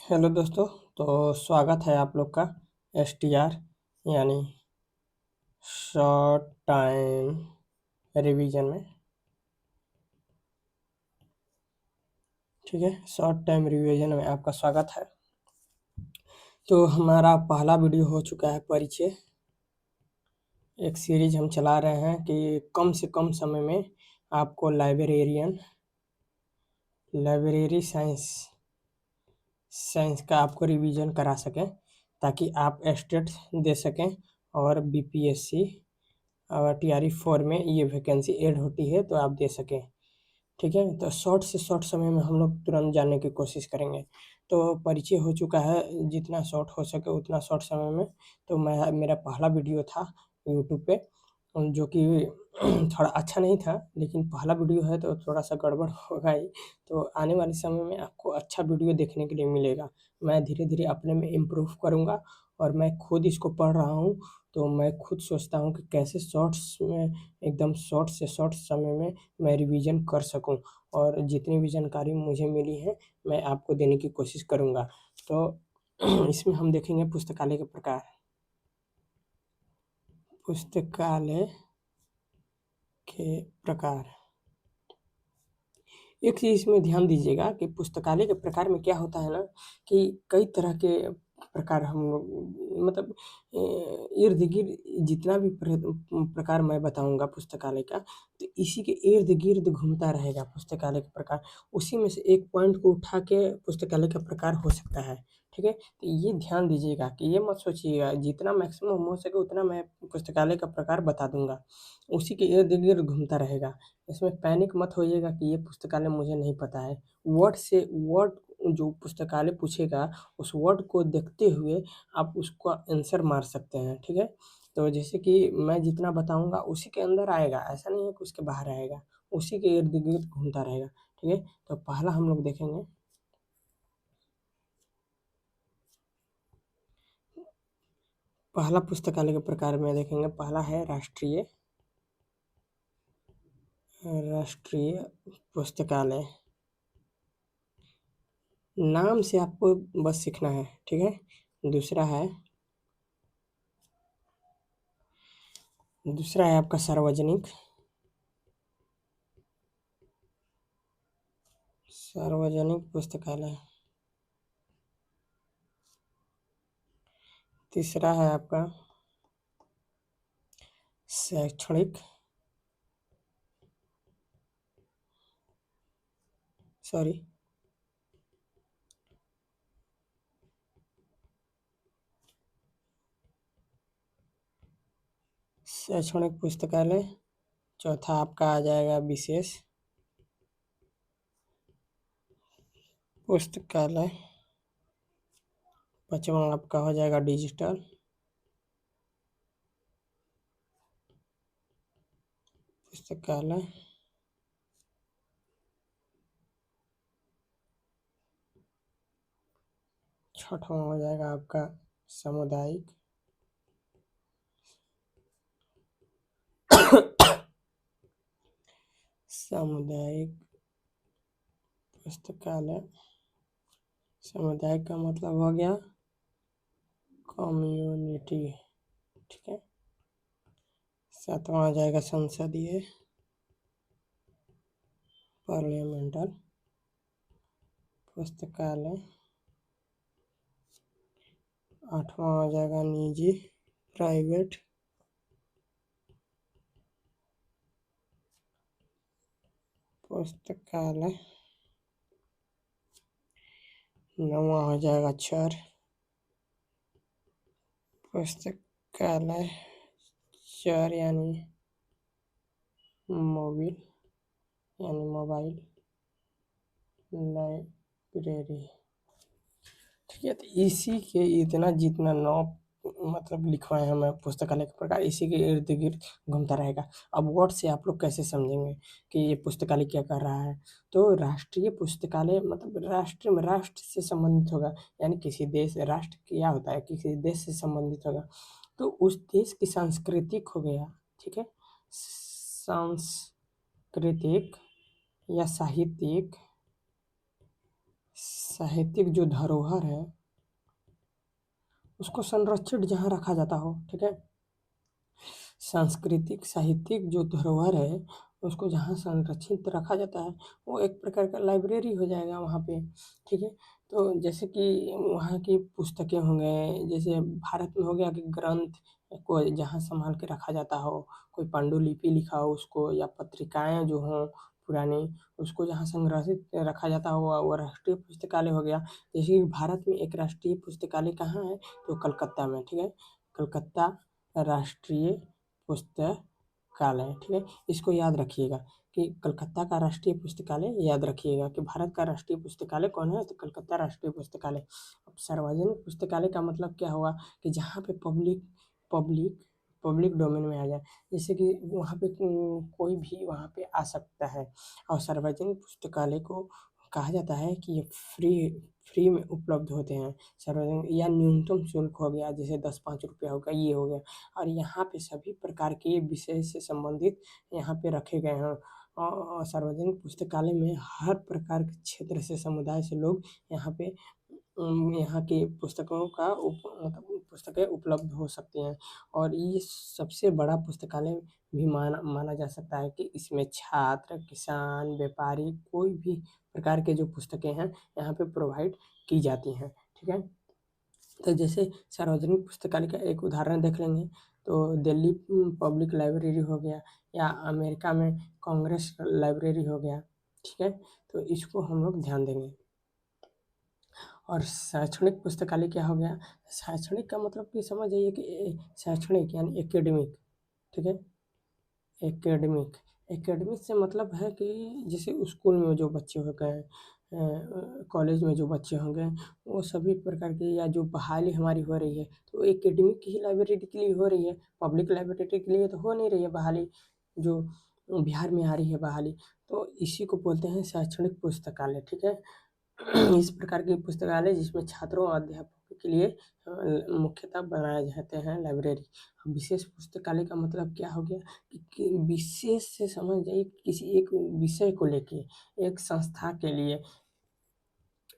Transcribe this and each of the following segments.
Hello दोस्तों। तो स्वागत है आप लोग का STR यानी शॉर्ट टाइम रिवीजन में। ठीक है, शॉर्ट टाइम रिवीजन में आपका स्वागत है। तो हमारा पहला वीडियो हो चुका है परिचय। एक सीरीज हम चला रहे हैं कि कम से कम समय में आपको लाइब्रेरी साइंस का आपको रिवीजन करा सकें, ताकि आप एस्टेट दे सकें और BPSC और TRE 4 में ये वैकेंसी ऐड होती है तो आप दे सकें। ठीक है, तो शॉर्ट से शॉर्ट समय में हम लोग तुरंत जानने की कोशिश करेंगे। तो परिचय हो चुका है, जितना शॉर्ट हो सके उतना शॉर्ट समय में। तो मेरा पहला वीडियो था यूट्यूब पे, जो कि थोड़ा अच्छा नहीं था, लेकिन पहला वीडियो है तो थोड़ा सा गड़बड़ होगा ही। तो आने वाले समय में आपको अच्छा वीडियो देखने के लिए मिलेगा। मैं धीरे धीरे अपने में इम्प्रूव करूँगा, और मैं खुद इसको पढ़ रहा हूँ। तो मैं खुद सोचता हूँ कि कैसे शॉर्ट्स में, एकदम शॉर्ट से शॉर्ट समय में मैं रिवीजन कर सकूं, और जितनी भी जानकारी मुझे मिली है मैं आपको देने की कोशिश करूंगा। तो इसमें हम देखेंगे पुस्तकालय के प्रकार। पुस्तकालय के प्रकार, एक चीज़ इसमें ध्यान दीजिएगा कि पुस्तकालय के प्रकार में क्या होता है ना, कि कई तरह के प्रकार हम लोग, मतलब इर्द गिर्द जितना भी प्रकार मैं बताऊंगा पुस्तकालय का, तो इसी के इर्द गिर्द घूमता रहेगा पुस्तकालय का प्रकार। उसी में से एक पॉइंट को उठा के पुस्तकालय का प्रकार हो सकता है। ठीक है, तो ये ध्यान दीजिएगा कि ये मत सोचिएगा जितना मैक्सिमम हो सके उतना मैं पुस्तकालय का प्रकार बता दूंगा, उसी के इर्द गिर्द घूमता रहेगा। इसमें पैनिक मत होइएगा कि ये पुस्तकालय मुझे नहीं पता है। वर्ड से वर्ड जो पुस्तकालय पूछेगा, उस वर्ड को देखते हुए आप उसका आंसर मार सकते हैं। ठीक है, तो जैसे कि मैं जितना बताऊंगा उसी के अंदर आएगा, ऐसा नहीं है कि उसके बाहर आएगा, उसी के इर्द गिर्द घूमता रहेगा। ठीक है, तो पहला हम लोग देखेंगे, पहला पुस्तकालय के प्रकार में देखेंगे। पहला है राष्ट्रीय पुस्तकालय। नाम से आपको बस सीखना है। ठीक है, दूसरा है आपका सार्वजनिक पुस्तकालय। तीसरा है आपका शैक्षणिक सॉरी शैक्षणिक पुस्तकालय। चौथा आपका आ जाएगा विशेष पुस्तकालय। पांचवा आपका हो जाएगा डिजिटल पुस्तकालय। छठवां हो जाएगा आपका सामुदायिक सामुदायिक पुस्तकालय। सामुदायिक का मतलब हो गया कम्युनिटी। ठीक है, सातवां आ जाएगा संसदीय पार्लियामेंटल पुस्तकालय। आठवां आ जाएगा निजी प्राइवेट पुस्तकालय। नौवां हो जाएगा चर पुस्तकालय। चर यानी मोबाइल लाइब्रेरी। ठीक है, तो इसी के इतना जितना नौ मतलब लिखवाए हैं मैं पुस्तकालय का प्रकार, इसी के इर्द गिर्द घूमता रहेगा। अब वर्ड से आप लोग कैसे समझेंगे कि ये पुस्तकालय क्या कर रहा है। तो राष्ट्रीय पुस्तकालय मतलब राष्ट्र में राष्ट्र से संबंधित होगा, यानी किसी देश, राष्ट्र क्या होता है, किसी देश से संबंधित होगा, तो उस देश की सांस्कृतिक हो गया। ठीक है, सांस्कृतिक या साहित्यिक साहित्यिक जो धरोहर है उसको संरक्षित जहाँ रखा जाता हो, ठीक है। सांस्कृतिक साहित्यिक जो धरोहर है उसको जहाँ संरक्षित रखा जाता है वो एक प्रकार का लाइब्रेरी हो जाएगा वहाँ पे, ठीक है। तो जैसे कि वहाँ की पुस्तकें हो गए, जैसे भारत में हो गया कि ग्रंथ को जहाँ संभाल के रखा जाता हो, कोई पांडुलिपि लिखा हो उसको, या पत्रिकाएं जो हों पुरानी, उसको जहाँ संग्रहित रखा जाता हो वो राष्ट्रीय पुस्तकालय हो गया। जैसे कि भारत में एक राष्ट्रीय पुस्तकालय कहाँ है, तो कलकत्ता में, ठीक है। कलकत्ता राष्ट्रीय पुस्तकालय, ठीक है। इसको याद रखिएगा कि कलकत्ता का राष्ट्रीय पुस्तकालय याद रखिएगा कि भारत का राष्ट्रीय पुस्तकालय कौन है, तो कलकत्ता राष्ट्रीय पुस्तकालय। अब सार्वजनिक पुस्तकालय का मतलब क्या हुआ कि जहाँ पे पब्लिक पब्लिक डोमेन में आ जाए, जैसे कि वहाँ पे कोई भी वहाँ पे आ सकता है। और सार्वजनिक पुस्तकालय को कहा जाता है कि ये फ्री में उपलब्ध होते हैं। सार्वजनिक या न्यूनतम शुल्क हो गया, जैसे 10-5 रुपया होगा, ये हो गया। और यहाँ पे सभी प्रकार के विषय से संबंधित यहाँ पे रखे गए हैं। और सार्वजनिक पुस्तकालय में हर प्रकार के क्षेत्र से, समुदाय से लोग यहाँ पे यहाँ की पुस्तकों का मतलब पुस्तकें उपलब्ध हो सकती हैं। और ये सबसे बड़ा पुस्तकालय भी माना जा सकता है कि इसमें छात्र, किसान, व्यापारी, कोई भी प्रकार के जो पुस्तकें हैं यहाँ पे प्रोवाइड की जाती हैं, ठीक है। तो जैसे सार्वजनिक पुस्तकालय का एक उदाहरण देख लेंगे तो दिल्ली पब्लिक लाइब्रेरी हो गया, या अमेरिका में कांग्रेस लाइब्रेरी हो गया, ठीक है। तो इसको हम लोग ध्यान देंगे। और शैक्षणिक पुस्तकालय क्या हो गया, शैक्षणिक का मतलब कि समझ जाइए कि शैक्षणिक यानी एकेडमिक, ठीक है। एकेडमिक एकेडमिक से मतलब है कि जैसे स्कूल में जो बच्चे हो गए, कॉलेज में जो बच्चे होंगे, वो सभी प्रकार की, या जो बहाली हमारी हो रही है तो एकेडमिक की ही लाइब्रेरी के लिए हो रही है, पब्लिक लाइब्रेरी के लिए तो हो नहीं रही है बहाली, जो बिहार में आ रही है बहाली। तो इसी को बोलते हैं शैक्षणिक पुस्तकालय, ठीक है। इस प्रकार की पुस्तकालय जिसमें छात्रों और अध्यापकों के लिए मुख्यतः बनाए जाते हैं लाइब्रेरी। विशेष पुस्तकालय का मतलब क्या हो गया कि विशेष से समझ जाइए, किसी एक विषय को लेके, एक संस्था के लिए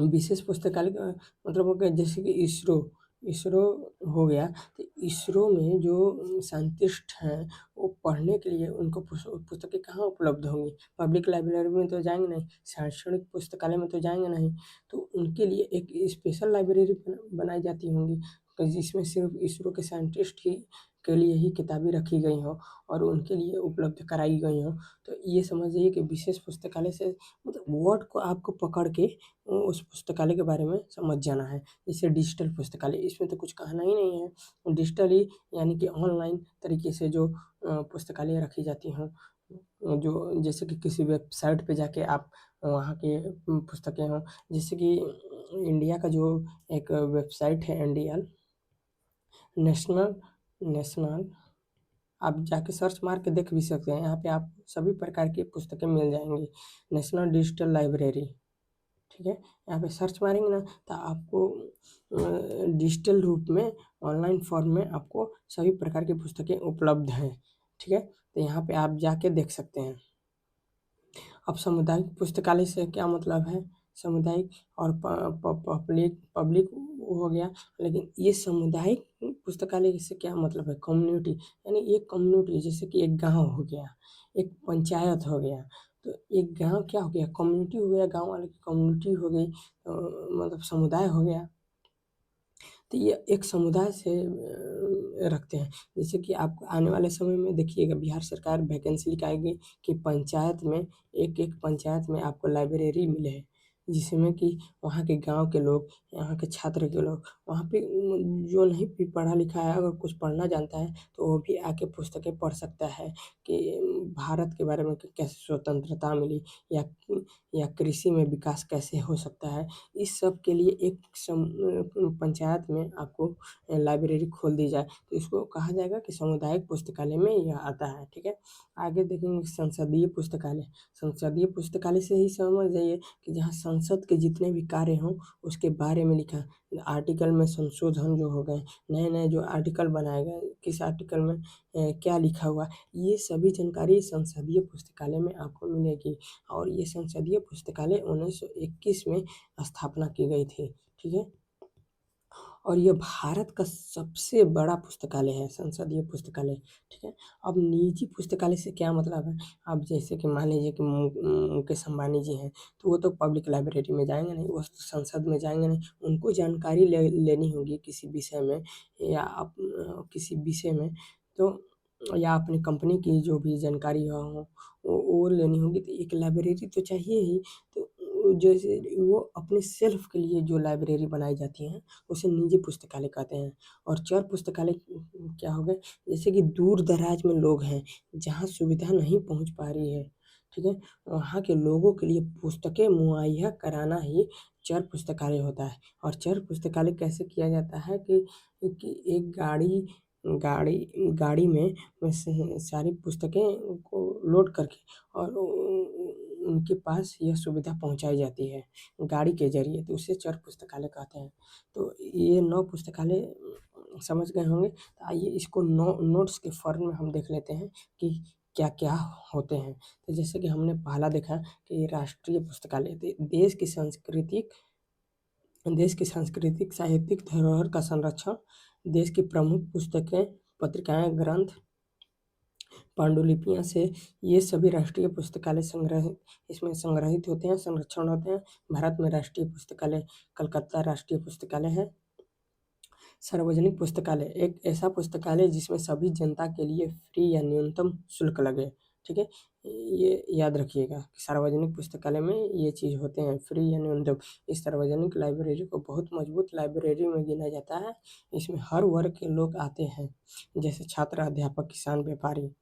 विशेष पुस्तकालय का मतलब हो गया। जैसे कि इसरो इसरो हो गया, तो इसरो में जो साइंटिस्ट हैं वो पढ़ने के लिए उनको पुस्तकें कहाँ उपलब्ध होंगी, पब्लिक लाइब्रेरी में तो जाएंगे नहीं, शैक्षणिक पुस्तकालय में तो जाएंगे नहीं। तो उनके लिए एक स्पेशल लाइब्रेरी बनाई जाती होंगी, जिसमें सिर्फ इसरो के साइंटिस्ट ही के लिए ही किताबें रखी गई हों और उनके लिए उपलब्ध कराई गई हों। तो ये समझिए कि विशेष पुस्तकालय से मतलब वर्ड को आपको पकड़ के उस पुस्तकालय के बारे में समझ जाना है। जैसे डिजिटल पुस्तकालय, इसमें तो कुछ कहना ही नहीं है। डिजिटली यानी कि ऑनलाइन तरीके से जो पुस्तकालय रखी जाती हों, जो जैसे कि किसी वेबसाइट पे जाके आप वहाँ के पुस्तकें हों। जैसे कि इंडिया का जो एक वेबसाइट है एनडीएल, नेशनल नेशनल आप जाके सर्च मार के देख भी सकते हैं, यहाँ पे आप सभी प्रकार की पुस्तकें मिल जाएंगी। नेशनल डिजिटल लाइब्रेरी, ठीक है। यहाँ पे सर्च मारेंगे ना तो आपको डिजिटल रूप में, ऑनलाइन फॉर्म में आपको सभी प्रकार की पुस्तकें उपलब्ध हैं, ठीक है। तो यहाँ पे आप जाके देख सकते हैं। अब सामुदायिक पुस्तकालय से क्या मतलब है, सामुदायिक और पब्लिक पब्लिक हो गया, लेकिन ये सामुदायिक पुस्तकालय से क्या मतलब है, कम्युनिटी, यानी एक कम्युनिटी, जैसे कि एक गांव हो गया, एक पंचायत हो गया। तो एक गांव क्या हो गया, कम्युनिटी हो गया, गांव वाले की कम्युनिटी हो गई, तो मतलब समुदाय हो गया। तो ये एक समुदाय से रखते हैं। जैसे कि आप आने वाले समय में देखिएगा बिहार सरकार वैकेंसी निकालेगी कि पंचायत में, एक पंचायत में आपको लाइब्रेरी मिले, जिसमें कि वहाँ के गांव के लोग, यहाँ के छात्र के लोग, वहाँ पे जो नहीं भी पढ़ा लिखा है अगर कुछ पढ़ना जानता है तो वो भी आके पुस्तकें पढ़ सकता है कि भारत के बारे में कि कैसे स्वतंत्रता मिली, या या कृषि में विकास कैसे हो सकता है। इस सब के लिए एक पंचायत में आपको लाइब्रेरी खोल दी जाए तो इसको कहा जाएगा कि सामुदायिक पुस्तकालय में यह आता है, ठीक है। आगे देखेंगे संसदीय पुस्तकालय। संसदीय पुस्तकालय से ही समझ जाइए कि जहाँ संसद के जितने भी कार्य हों उसके बारे में लिखा, आर्टिकल में संशोधन जो हो गए, नए-नए जो आर्टिकल बनाए गए, किस आर्टिकल में क्या लिखा हुआ, ये सभी जानकारी संसदीय पुस्तकालय में आपको मिलेगी। और ये संसदीय पुस्तकालय 1921 में स्थापना की गई थी, ठीक है? और ये भारत का सबसे बड़ा पुस्तकालय है, संसदीय पुस्तकालय, ठीक है? अब निजी पुस्तकालय से क्या मतलब है? अब जैसे कि मान लीजिए कि मुकेश अंबानी जी हैं, तो वो तो पब्लिक लाइब्रेरी में जाएँगे नहीं, वो तो संसद में जाएँगे नहीं। उनको जानकारी लेनी होगी किसी विषय में या किसी विषय में, तो या अपनी कंपनी की जो भी जानकारी हो वो लेनी होगी, तो एक लाइब्रेरी तो चाहिए ही। तो जैसे वो अपने सेल्फ के लिए जो लाइब्रेरी बनाई जाती हैं, उसे निजी पुस्तकालय कहते हैं। और चर पुस्तकालय क्या हो गए, जैसे कि दूर-दराज में लोग हैं, जहाँ सुविधा नहीं पहुँच पा रही है, ठीक है? वहाँ के लोगों के लिए पुस्तकें मुहैया कराना ही चर पुस्तकालय होता है। और चर पुस्तकालय कैसे किया जाता है कि एक गाड़ी गाड़ी में सारी पुस्तकें को लोड करके और उनके पास यह सुविधा पहुँचाई जाती है, गाड़ी के ज़रिए, तो उसे चर पुस्तकालय कहते हैं। तो ये 9 पुस्तकालय समझ गए होंगे। तो आइए इसको नोट्स के फॉर्म में हम देख लेते हैं कि क्या-क्या होते हैं। तो जैसे कि हमने पहला देखा कि राष्ट्रीय पुस्तकालय देश की सांस्कृतिक साहित्यिक धरोहर का संरक्षण, देश की प्रमुख पुस्तकें, पत्रिकाएँ, ग्रंथ, पांडुलिपियाँ से ये सभी राष्ट्रीय पुस्तकालय इसमें संग्रहित होते हैं, संरक्षण होते हैं। भारत में राष्ट्रीय पुस्तकालय कलकत्ता राष्ट्रीय पुस्तकालय है। सार्वजनिक पुस्तकालय एक ऐसा पुस्तकालय जिसमें सभी जनता के लिए फ्री या न्यूनतम शुल्क लगे, ठीक है? ये याद रखिएगा कि सार्वजनिक पुस्तकालय में ये चीज़ होते हैं, फ्री या न्यूनतम। इस सार्वजनिक लाइब्रेरी को बहुत मजबूत लाइब्रेरी में गिना जाता है। इसमें हर वर्ग के लोग आते हैं, जैसे छात्र, अध्यापक, किसान, व्यापारी।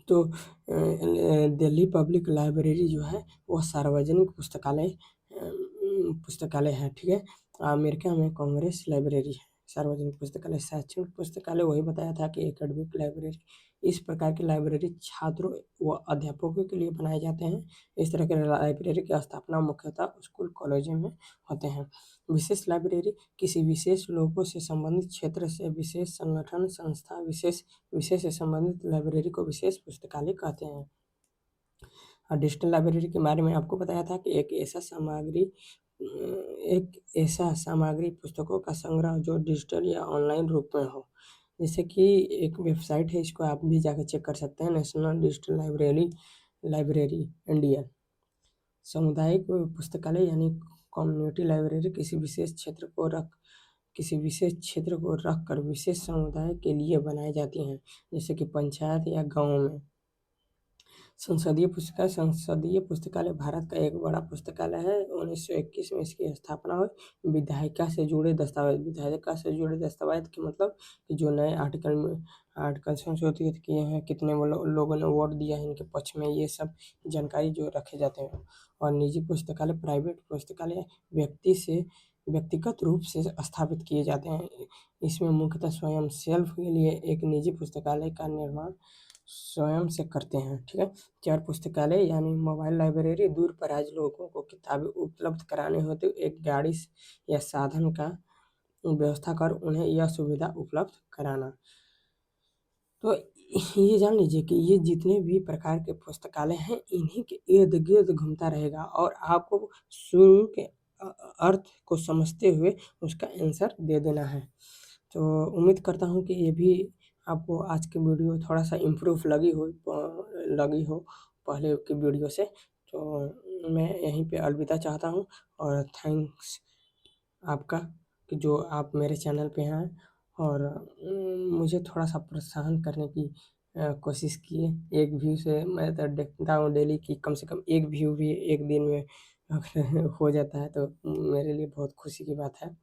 तो दिल्ली पब्लिक लाइब्रेरी जो है वो सार्वजनिक पुस्तकालय है, ठीक है? अमेरिका में कांग्रेस लाइब्रेरी है, सार्वजनिक पुस्तकालय। शैक्षणिक पुस्तकालय वही बताया था कि एकेडमिक लाइब्रेरी। इस प्रकार की लाइब्रेरी छात्रों व अध्यापकों के लिए बनाए जाते हैं। इस तरह के लाइब्रेरी की स्थापना मुख्यतः स्कूल, कॉलेजों में होते हैं। विशेष लाइब्रेरी किसी विशेष लोगों से संबंधित क्षेत्र से विशेष संगठन, संस्था, विषय से संबंधित लाइब्रेरी को विशेष पुस्तकालय कहते हैं। डिजिटल लाइब्रेरी के बारे में आपको बताया था कि एक ऐसा सामग्री पुस्तकों का संग्रह जो डिजिटल या ऑनलाइन रूप में हो। जैसे कि एक वेबसाइट है, इसको आप भी जाकर चेक कर सकते हैं, नेशनल डिजिटल लाइब्रेरी इंडिया। सामुदायिक पुस्तकालय यानी कम्युनिटी लाइब्रेरी किसी विशेष क्षेत्र को रख कर विशेष समुदाय के लिए बनाई जाती हैं, जैसे कि पंचायत या गाँव में। संसदीय पुस्तकालय भारत का एक बड़ा पुस्तकालय है। 1921 में इसकी स्थापना हुई। विधायिका से जुड़े दस्तावेज के मतलब कि जो नए आर्टिकल संशोधित किए हैं, कितने लोगों ने वोट दिया है इनके पक्ष में, ये सब जानकारी जो रखे जाते हैं। और निजी पुस्तकालय, प्राइवेट पुस्तकालय व्यक्तिगत रूप से स्थापित किए जाते हैं। इसमें मुख्यतः स्वयं सेल्फ के लिए एक निजी पुस्तकालय का निर्माण स्वयं से करते हैं, ठीक है? चार पुस्तकालय यानी मोबाइल लाइब्रेरी दूर-दराज लोगों को किताबें उपलब्ध कराने हेतु एक गाड़ी या साधन का व्यवस्था कर उन्हें यह सुविधा उपलब्ध कराना। तो ये जान लीजिए कि ये जितने भी प्रकार के पुस्तकालय हैं, इन्हीं के इर्द-गिर्द घूमता रहेगा और आपको शुरू के अर्थ को समझते हुए उसका आंसर दे देना है। तो उम्मीद करता हूँ कि ये भी आपको आज की वीडियो थोड़ा-सा इम्प्रूव लगी हो पहले की वीडियो से। तो मैं यहीं पे अलविदा चाहता हूँ और थैंक्स आपका कि जो आप मेरे चैनल पे हैं और मुझे थोड़ा-सा प्रोत्साहन करने की कोशिश किए। एक व्यू से मैं तो देखता हूँ डेली कि कम से कम एक व्यू भी एक दिन में अगर हो जाता है तो मेरे लिए बहुत खुशी की बात है।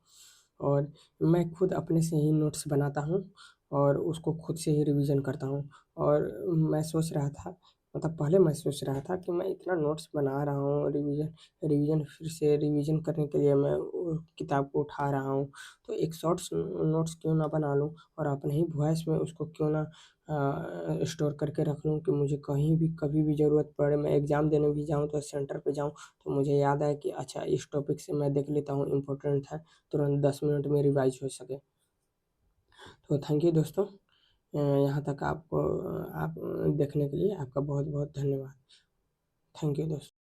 और मैं खुद अपने से ही नोट्स बनाता हूँ और उसको खुद से ही रिवीजन करता हूँ। और मैं सोच रहा था, मतलब पहले मैं सोच रहा था कि मैं इतना नोट्स बना रहा हूँ, रिवीजन फिर से रिवीजन करने के लिए मैं वो किताब को उठा रहा हूँ, तो एक शॉर्ट्स नोट्स क्यों ना बना लूँ और अपने ही वॉइस में उसको क्यों ना स्टोर करके रख लूँ कि मुझे कहीं भी कभी भी ज़रूरत पड़े, मैं एग्ज़ाम देने भी जाऊँ तो सेंटर पे जाऊँ तो मुझे याद आए कि अच्छा इस टॉपिक से मैं देख लेता हूँ, इम्पोर्टेंट है, तुरंत 10 मिनट में रिवाइज हो सके। तो थैंक यू दोस्तों, यहाँ तक आपको आप देखने के लिए आपका बहुत बहुत धन्यवाद। थैंक यू दोस्तों।